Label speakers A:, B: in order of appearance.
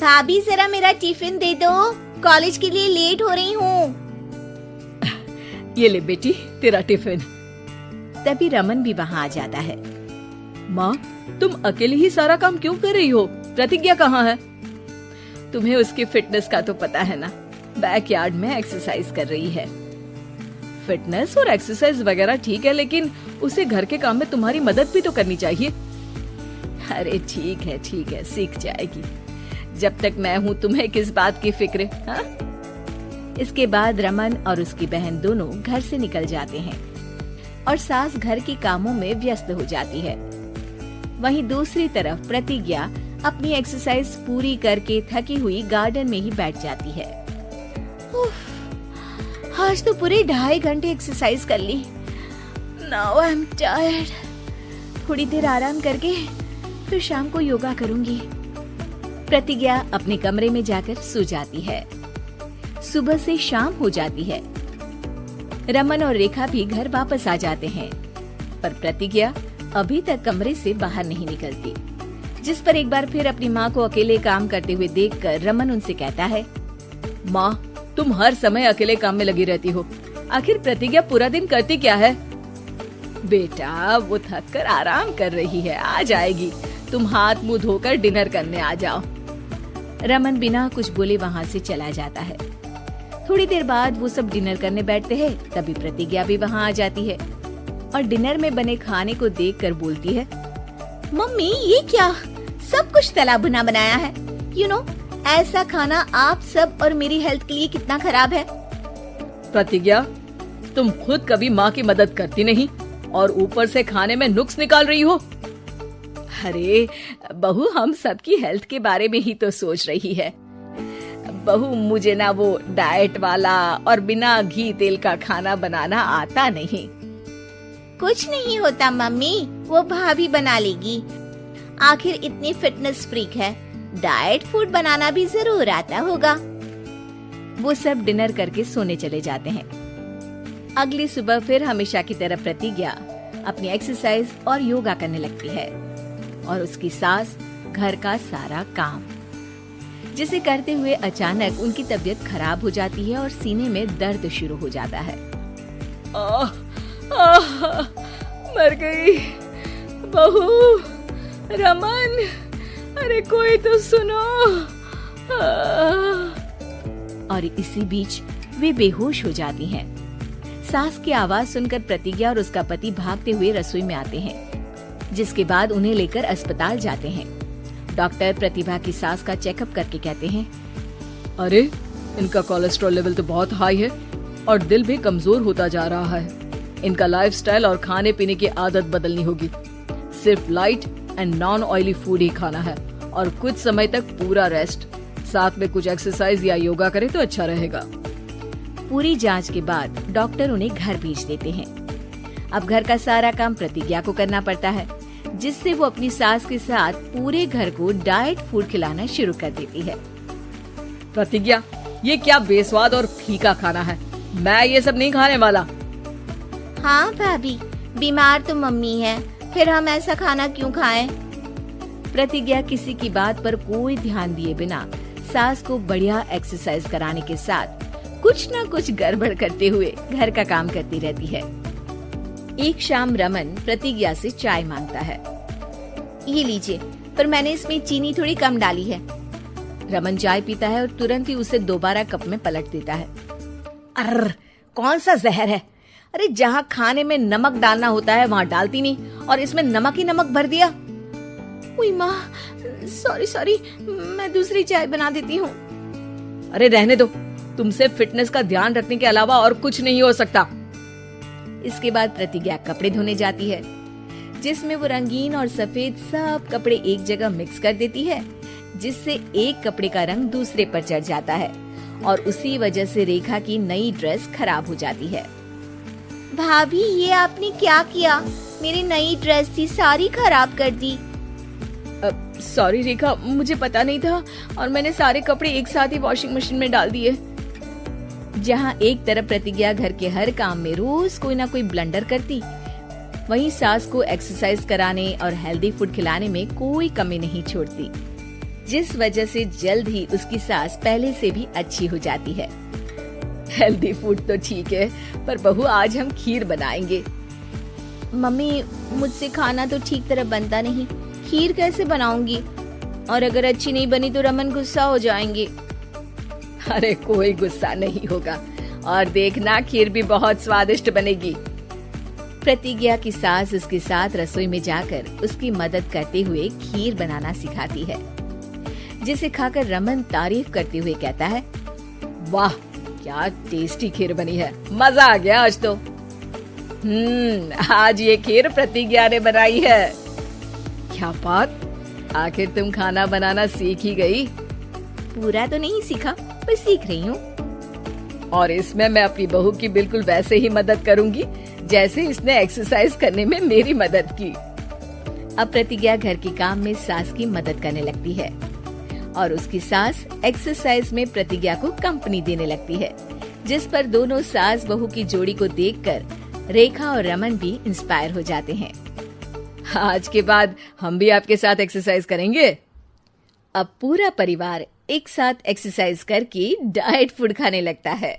A: भाभी जरा मेरा टिफिन दे दो, कॉलेज के लिए लेट हो रही हूँ।
B: ये ले बेटी तेरा टिफिन।
A: तभी रमन भी वहाँ आ जाता है।
B: माँ, तुम अकेले ही सारा काम क्यों कर रही हो? प्रतिज्ञा कहाँ है? तुम्हें उसकी फिटनेस का तो पता है ना, बैकयार्ड में एक्सरसाइज कर रही है। फिटनेस और एक्सरसाइज वगैरह ठीक है, लेकिन उसे घर के काम में तुम्हारी मदद भी तो करनी चाहिए। अरे ठीक है, सीख जाएगी। जब तक मैं हूँ तुम्हें किस बात की फिक्र? हाँ?
A: इसके बाद रमन और उसकी बहन दोनों घर से निकल जाते हैं और सास घर के कामों में व्यस्त हो जाती है। वहीं दूसरी तरफ प्रतिज्ञा अपनी एक्सरसाइज पूरी करके थकी हुई गार्डन में ही बैठ जाती है। आज तो पूरे 2.5 घंटे एक्सरसाइज कर ली। Now I am tired. थोड़ी देर आराम करके फिर शाम को योगा करूंगी। प्रतिज्ञा अपने कमरे में जाकर सो जाती है। सुबह से शाम हो जाती है। रमन और रेखा भी घर वापस आ जाते हैं, पर प्रतिज्ञा अभी तक कमरे से बाहर नहीं निकलती, जिस पर एक बार फिर अपनी माँ को अकेले काम करते हुए देखकर रमन उनसे कहता है,
B: माँ, तुम हर समय अकेले काम में लगी रहती हो। आखिर प्रतिज्ञा पूरा दिन करती क्या है? बेटा, वो थक कर आराम कर रही है, आ जाएगी। तुम हाथ मुंह धोकर डिनर करने आ जाओ।
A: रमन बिना कुछ बोले वहाँ से चला जाता है। थोड़ी देर बाद वो सब डिनर करने बैठते हैं। तभी प्रतिज्ञा भी वहाँ आ जाती है और डिनर में बने खाने को देखकर बोलती है, मम्मी ये क्या, सब कुछ तला भुना बनाया है। यू नो, ऐसा खाना आप सब और मेरी हेल्थ के लिए कितना खराब है।
B: प्रतिज्ञा, तुम खुद कभी माँ की मदद करती नहीं और ऊपर से खाने में नुक्स निकाल रही हो।
A: अरे बहू, हम सबकी हेल्थ के बारे में ही तो सोच रही है। बहू, मुझे ना वो डाइट वाला और बिना घी तेल का खाना बनाना आता नहीं। कुछ नहीं होता मम्मी, वो भाभी बना लेगी। आखिर इतनी फिटनेस फ्रीक है, डाइट फूड बनाना भी जरूर आता होगा। वो सब डिनर करके सोने चले जाते हैं। अगली सुबह फिर हमेशा की तरह प्रतिज्ञा अपनी एक्सरसाइज और योगा करने लगती है और उसकी सास घर का सारा काम, जिसे करते हुए अचानक उनकी तबीयत खराब हो जाती है और सीने में दर्द शुरू हो जाता है।
B: मर गई बहू। रमन, अरे कोई तो सुनो।
A: और इसी बीच वे बेहोश हो जाती हैं। सास की आवाज सुनकर प्रतिज्ञा और उसका पति भागते हुए रसोई में आते हैं, जिसके बाद उन्हें लेकर अस्पताल जाते हैं। डॉक्टर प्रतिभा की सास का चेकअप करके कहते हैं,
B: अरे इनका कोलेस्ट्रॉल लेवल तो बहुत हाई है और दिल भी कमजोर होता जा रहा है। इनका लाइफस्टाइल और खाने पीने की आदत बदलनी होगी। सिर्फ light and non oily food ही खाना है और कुछ समय तक पूरा रेस्ट, साथ में कुछ एक्सरसाइज या योगा करे तो अच्छा रहेगा।
A: पूरी जांच के बाद डॉक्टर उन्हें घर भेज देते हैं। अब घर का सारा काम प्रतिज्ञा को करना पड़ता है, जिससे वो अपनी सास के साथ पूरे घर को डाइट फूड खिलाना शुरू कर देती है।
B: प्रतिज्ञा, ये क्या बेस्वाद और फीका खाना है, मैं ये सब नहीं खाने वाला।
A: हाँ भाभी, बीमार तो मम्मी है, फिर हम ऐसा खाना क्यों खाएं? प्रतिज्ञा किसी की बात पर कोई ध्यान दिए बिना सास को बढ़िया एक्सरसाइज कराने के साथ कुछ न कुछ गड़बड़ करते हुए घर का काम करती रहती है। एक शाम रमन प्रतिज्ञा से चाय मांगता है। ये लीजिए, पर मैंने इसमें चीनी थोड़ी कम डाली है। रमन चाय पीता है और तुरंत ही उसे दोबारा कप में पलट देता है। अर्र, कौन सा जहर है? अरे जहाँ खाने में नमक डालना होता है वहाँ डालती नहीं और इसमें नमक ही नमक भर दिया। उई माँ, सॉरी, मैं दूसरी चाय बना देती हूँ।
B: अरे रहने दो, तुमसे फिटनेस का ध्यान रखने के अलावा और कुछ नहीं हो सकता।
A: इसके बाद प्रतिज्ञा कपड़े धोने जाती है, जिसमें वो रंगीन और सफेद सब कपड़े एक जगह मिक्स कर देती है, जिससे एक कपड़े का रंग दूसरे पर चढ़ जाता है और उसी वजह से रेखा की नई ड्रेस खराब हो जाती है। भाभी, ये आपने क्या किया? मेरी नई ड्रेस थी, सारी खराब कर दी।
B: सॉरी रेखा, मुझे पता नहीं था और मैंने सारे कपड़े एक साथ ही वॉशिंग मशीन में डाल दिए।
A: जहाँ एक तरफ प्रतिज्ञा घर के हर काम में रोज कोई ना कोई ब्लंडर करती, वहीं सास को एक्सरसाइज कराने और हेल्दी फूड खिलाने में कोई कमी नहीं छोड़ती, जिस वजह से जल्द ही उसकी सास पहले से भी अच्छी हो जाती है।
B: हेल्दी फूड तो ठीक है, पर बहू आज हम खीर बनाएंगे।
A: मम्मी, मुझसे खाना तो ठीक तरह बनता नहीं, खीर कैसे बनाऊंगी? और अगर अच्छी नहीं बनी तो रमन गुस्सा हो जाएंगे।
B: अरे कोई गुस्सा नहीं होगा, और देखना खीर भी बहुत स्वादिष्ट बनेगी।
A: प्रतिज्ञा की सास उसके साथ रसोई में जाकर उसकी मदद करते हुए खीर बनाना सिखाती है, जिसे खाकर रमन तारीफ करते हुए कहता है,
B: वाह क्या टेस्टी खीर बनी है, मजा आ गया आज तो। आज ये खीर प्रतिज्ञा ने बनाई है। क्या बात, आखिर तुम खाना बनाना सीख ही गई?
A: पूरा तो नहीं सीखा, पर सीख रही हूँ।
B: और इसमें मैं अपनी बहू की बिल्कुल वैसे ही मदद करूंगी जैसे इसने एक्सरसाइज करने में मेरी मदद की।
A: अब प्रतिज्ञा घर के काम में सास की मदद करने लगती है और उसकी सास एक्सरसाइज में प्रतिज्ञा को कंपनी देने लगती है, जिस पर दोनों सास बहू की जोड़ी को देखकर रेखा और रमन भी इंस्पायर हो जाते हैं।
B: आज के बाद हम भी आपके साथ एक्सरसाइज करेंगे।
A: अब पूरा परिवार एक साथ एक्सरसाइज करके डाइट फूड खाने लगता है।